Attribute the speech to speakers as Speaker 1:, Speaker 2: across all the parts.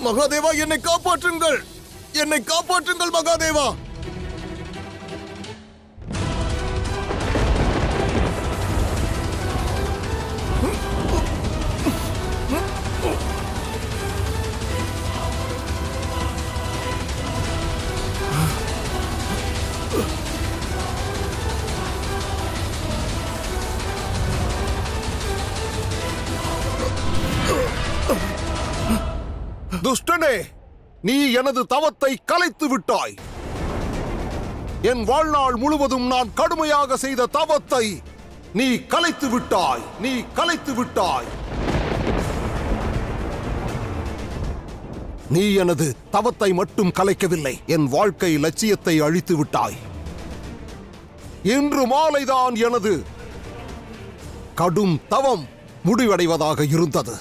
Speaker 1: மகாதேவா, என்னை காப்பாற்றுங்கள், என்னை காப்பாற்றுங்கள் மகாதேவா.
Speaker 2: துஷ்டனே, நீ எனது தவத்தை கலைத்து விட்டாய். என் வாழ்நாள் முழுவதும் நான் கடுமையாக செய்த தவத்தை நீ கலைத்து விட்டாய். நீ கலைத்து விட்டாய். நீ எனது தவத்தை மட்டும் கலைக்கவில்லை, என் வாழ்க்கை லட்சியத்தை அழித்து விட்டாய். இன்று மாலைதான் எனது கடும் தவம் முடிவடைவதாக இருந்தது.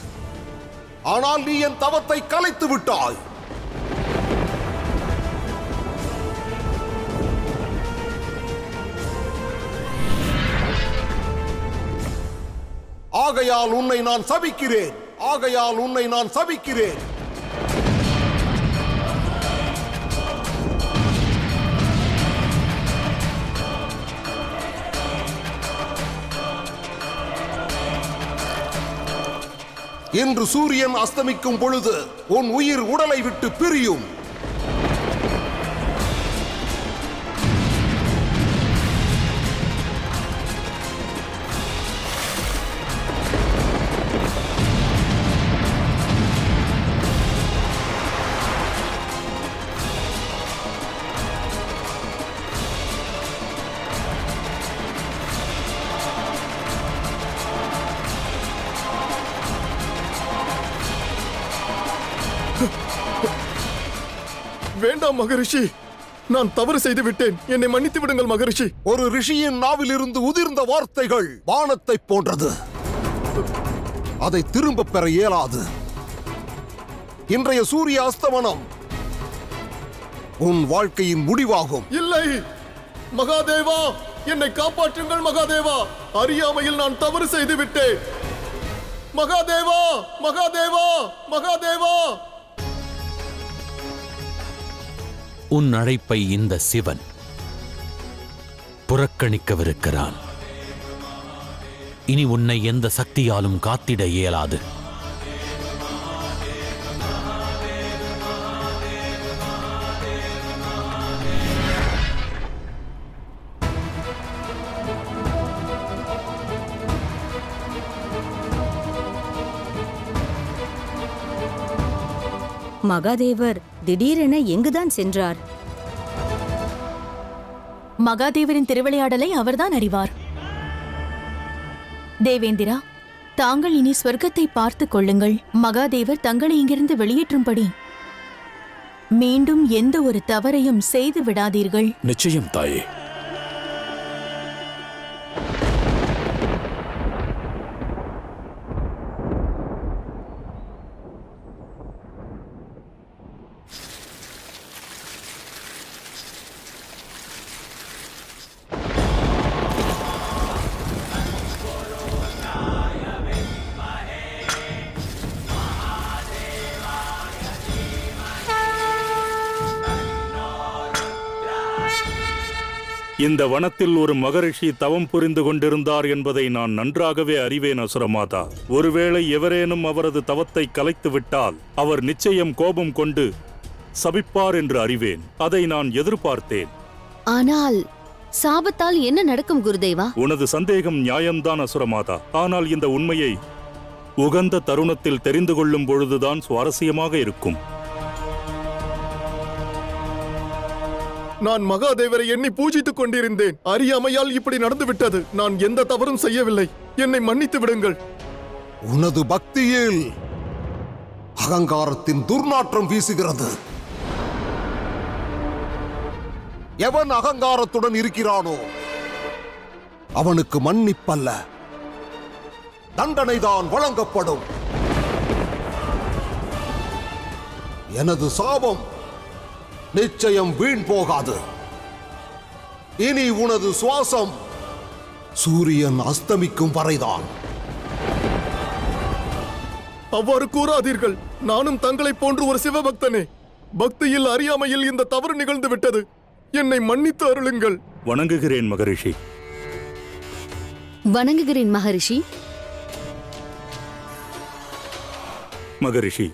Speaker 2: ஆனால் நீ என் தவத்தை கலைத்து விட்டாய். ஆகையால் உன்னை நான் சபிக்கிறேன். ஆகையால் உன்னை நான் சபிக்கிறேன். இன்று சூரியன் அஸ்தமிக்கும் பொழுது உன் உயிர் உடலை விட்டு பிரியும்.
Speaker 1: வேண்டாம் மகரிஷி, நான் தவறு செய்து விட்டேன், என்னை மன்னித்து விடுங்கள் மகரிஷி.
Speaker 2: ஒரு ரிஷியின் நாவில் இருந்து உதிர்ந்த வார்த்தைகள் வானத்தை போன்றது. அதை திரும்ப பெற இயலாது. இன்றைய சூரிய அஸ்தமனம் உன் வாழ்க்கையின் முடிவாகும்.
Speaker 1: இல்லை மகாதேவா, என்னை காப்பாற்றுங்கள் மகாதேவா. அறியாமையில் நான் தவறு செய்து விட்டேன் மகாதேவா. மகாதேவா, மகாதேவா.
Speaker 3: உன் அழைப்பை இந்த சிவன் புறக்கணிக்கவிருக்கிறான். இனி உன்னை எந்த சக்தியாலும் காத்திட இயலாது.
Speaker 4: மகாதேவர் திடீரென எங்குதான் சென்றார்?
Speaker 5: மகாதேவரின் திருவிளையாடலை அவர்தான் அறிவார். தேவேந்திரா, தாங்கள் இனி ஸ்வர்க்கத்தை பார்த்துக் கொள்ளுங்கள். மகாதேவர் தங்களை இங்கிருந்து வெளியேற்றும்படி மீண்டும் எந்த ஒரு தவறையும் செய்து விடாதீர்கள்.
Speaker 6: நிச்சயம் தாயே.
Speaker 7: இந்த வனத்தில் ஒரு மகரிஷி தவம் புரிந்து கொண்டிருந்தார் என்பதை நான் நன்றாகவே அறிவேன் அசுரமாதா. ஒருவேளை எவரேனும் அவரது தவத்தை கலைத்து விட்டால் அவர் நிச்சயம் கோபம் கொண்டு சபிப்பார் என்று அறிவேன். அதை நான் எதிர்பார்த்தேன்.
Speaker 8: ஆனால் சாபத்தால் என்ன நடக்கும் குருதேவா?
Speaker 7: உனது சந்தேகம் நியாயம்தான் அசுரமாதா. ஆனால் இந்த உண்மையை உகந்த தருணத்தில் தெரிந்து கொள்ளும் பொழுதுதான் சுவாரஸ்யமாக இருக்கும்.
Speaker 1: நான் மகாதேவரை எண்ணி பூஜித்துக் கொண்டிருந்தேன். அறியாமையால் இப்படி நடந்துவிட்டது. நான் எந்த தவறும் செய்யவில்லை. என்னை மன்னித்து விடுங்கள்.
Speaker 2: உனது பக்தியில் அகங்காரத்தின் துர்நாற்றம் வீசுகிறது. எவன் அகங்காரத்துடன் இருக்கிறானோ அவனுக்கு மன்னிப்பல்ல, தண்டனைதான் வழங்கப்படும். எனது சாபம் நிச்சயம் வீண் போகாது. இனி உனது சுவாசம் சூரியன் அஸ்தமிக்கும் வரைதான்.
Speaker 1: அவ்வாறு கூறாதீர்கள். நானும் தங்களைப் போன்று ஒரு சிவபக்தனே. பக்தியில் அறியாமையில் இந்த தவறு நிகழ்ந்து விட்டது. என்னை மன்னித்து அருளுங்கள்.
Speaker 7: வணங்குகிறேன் மகரிஷி.
Speaker 8: வணங்குகிறேன் மகரிஷி.
Speaker 7: மகரிஷி,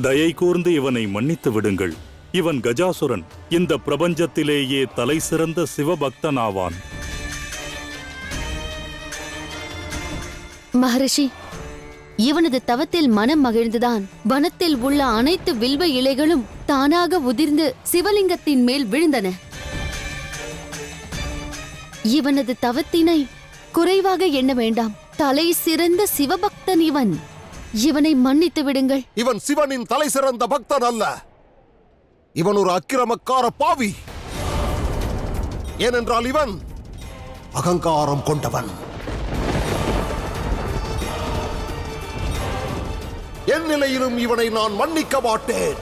Speaker 7: தயை கூர்ந்து இவனை மன்னித்து விடுங்கள். இவன் கஜாசுரன். இந்த பிரபஞ்சத்திலேயே தலை சிறந்த சிவபக்தனாவான்.
Speaker 8: மகரிஷி, இவனது தவத்தில் மனம் மகிழ்ந்துதான் வனத்தில் உள்ள அனைத்து வில்வ இலைகளும் தானாக உதிர்ந்து சிவலிங்கத்தின் மேல் விழுந்தன. இவனது தவத்தினை குறைவாக எண்ண வேண்டாம். தலை சிறந்த சிவபக்தன் இவன். இவனை மன்னித்து விடுங்கள்.
Speaker 2: இவன் சிவனின் தலை சிறந்த பக்தன் அல்ல. இவன் ஒரு அக்கிரமக்கார பாவி. ஏனென்றால் இவன் அகங்காரம் கொண்டவன். என் நிலையிலும் இவனை நான் மன்னிக்க மாட்டேன்.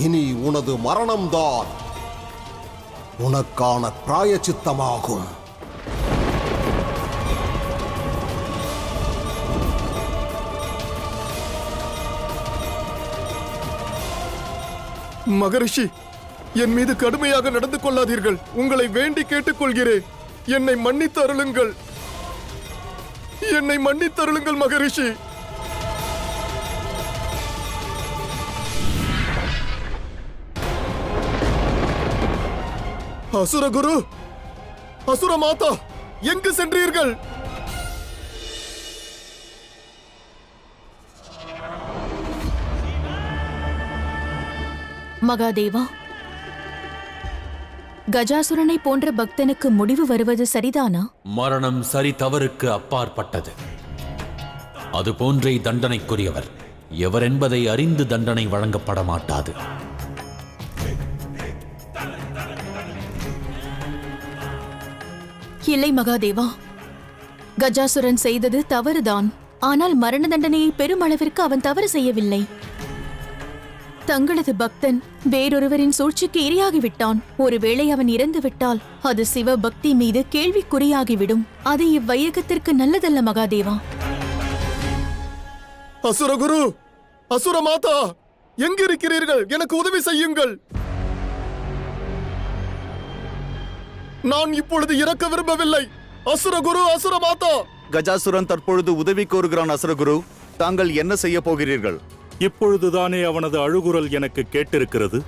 Speaker 2: இனி உனது மரணம்தான் உனக்கான பிராயச்சித்தமாகும்.
Speaker 1: மகரிஷி, என் மீது கடுமையாக நடந்து கொள்ளாதீர்கள். உங்களை வேண்டி கேட்டுக்கொள்கிறேன். என்னை மன்னித்து அருளுங்கள். என்னை மன்னித்து அருளுங்கள் மகரிஷி. அசுரகுரு, அசுர மாதா, எங்கு சென்றீர்கள்?
Speaker 5: மகாதேவா, கஜாசுரனை போன்ற பக்தனுக்கு முடிவு வருவது சரிதானா?
Speaker 3: மரணம் சரி தவறுக்கு அப்பாற்பட்டது. அதுபோன்றே தண்டனைக்குரியவர் எவரென்பதை அறிந்து தண்டனை வழங்கப்பட மாட்டாது.
Speaker 5: இல்லை மகாதேவா, கஜாசுரன் செய்தது தவறுதான். ஆனால் மரண தண்டனையை பெருமளவிற்கு அவன் தவறு செய்யவில்லை. தங்களது பக்தன் வேறொருவரின் சூழ்ச்சிக்கு இரையாகிவிட்டான். ஒருவேளை அவன் இறந்து விட்டால் அது சிவ பக்தி மீது கேள்விக்குறியாகிவிடும். அது இவ்வையகத்திற்கு நல்லதல்ல மகாதேவா.
Speaker 1: அசுரகுரு, அசுர மாதா, எங்கிருக்கிறீர்கள்? எனக்கு உதவி செய்யுங்கள். நான் இப்பொழுது இறக்க விரும்பவில்லை. அசுரகுரு, அசுர மாதா.
Speaker 6: கஜாசுரன் தற்பொழுது உதவி கோருகிறான். அசுரகுரு, தாங்கள் என்ன செய்ய போகிறீர்கள்?
Speaker 7: இப்பொழுதுதானே அவனது அழுகுரல் எனக்கு கேட்டிருக்கிறது.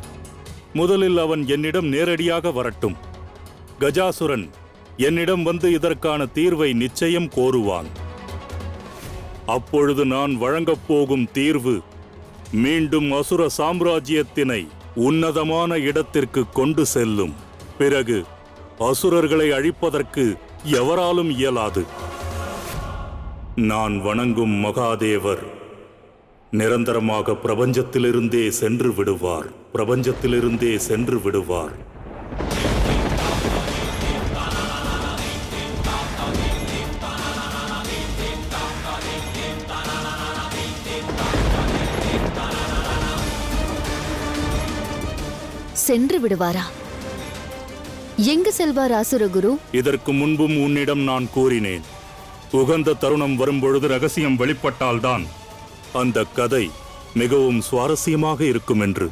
Speaker 7: முதலில் அவன் என்னிடம் நேரடியாக வரட்டும். கஜாசுரன் என்னிடம் வந்து இதற்கான தீர்வை நிச்சயம் கோருவான். அப்பொழுது நான் வழங்கப் போகும் தீர்வு மீண்டும் அசுர சாம்ராஜ்யத்தினை உன்னதமான இடத்திற்கு கொண்டு செல்லும். பிறகு அசுரர்களை அழிப்பதற்கு எவராலும் இயலாது. நான் வணங்கும் மகாதேவர் நிரந்தரமாக பிரபஞ்சத்திலிருந்தே சென்று விடுவார். பிரபஞ்சத்திலிருந்தே சென்று விடுவார்.
Speaker 8: சென்று விடுவாரா? எங்கு செல்வார் அசுரகுரு?
Speaker 7: இதற்கு முன்பும் உன்னிடம் நான் கூறினேன், உகந்த தருணம் வரும்பொழுது ரகசியம் வெளிப்பட்டால்தான் அந்த கதை மிகவும் சுவாரஸ்யமாக இருக்கும் என்று.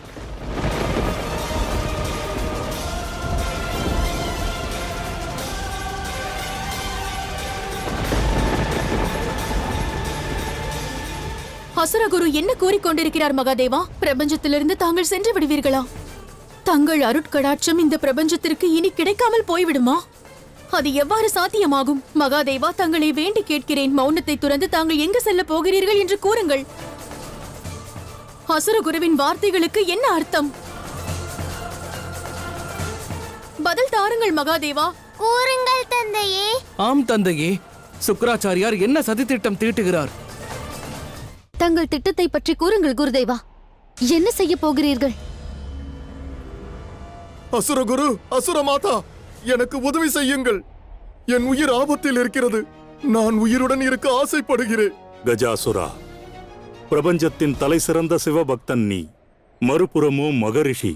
Speaker 5: அசுரகுரு என்ன கூறிக்கொண்டிருக்கிறார் மகாதேவா? பிரபஞ்சத்திலிருந்து தாங்கள் சென்று விடுவீர்களா? தங்கள் அருட்கடாட்சம் இந்த பிரபஞ்சத்திற்கு இனி கிடைக்காமல் போய்விடுமா? அது எவ்வாறு சாத்தியமாகும்? மகாதேவா, தங்களை வேண்டி கேட்கிறேன். மௌனத்தை துறந்து தாங்கள் எங்கு செல்ல போகிறீர்கள் என்று கூறுங்கள். அசுரகுருவின் வார்த்தைகளுக்கு என்ன அர்த்தம்? பதில் தாருங்கள் மகாதேவா.
Speaker 9: கூறுங்கள் தந்தையே.
Speaker 10: ஆம் தந்தையே, சுக்ராச்சாரியார் என்ன சதித்திட்டம் தீட்டுகிறார்?
Speaker 8: தங்கள் திட்டத்தை பற்றி கூறுங்கள் குருதேவா. என்ன செய்ய போகிறீர்கள்?
Speaker 1: அசுரகுரு, அசுர மாதா, எனக்கு உதவி செய்யுங்கள். என் உயிர் ஆபத்தில் இருக்கிறது. நான் உயிருடன் இருக்க ஆசைப்படுகிறேன்.
Speaker 7: கஜாசுரா, பிரபஞ்சத்தின் தலை சிறந்த சிவபக்தன் நீ. மறுபுறமோ மகரிஷி.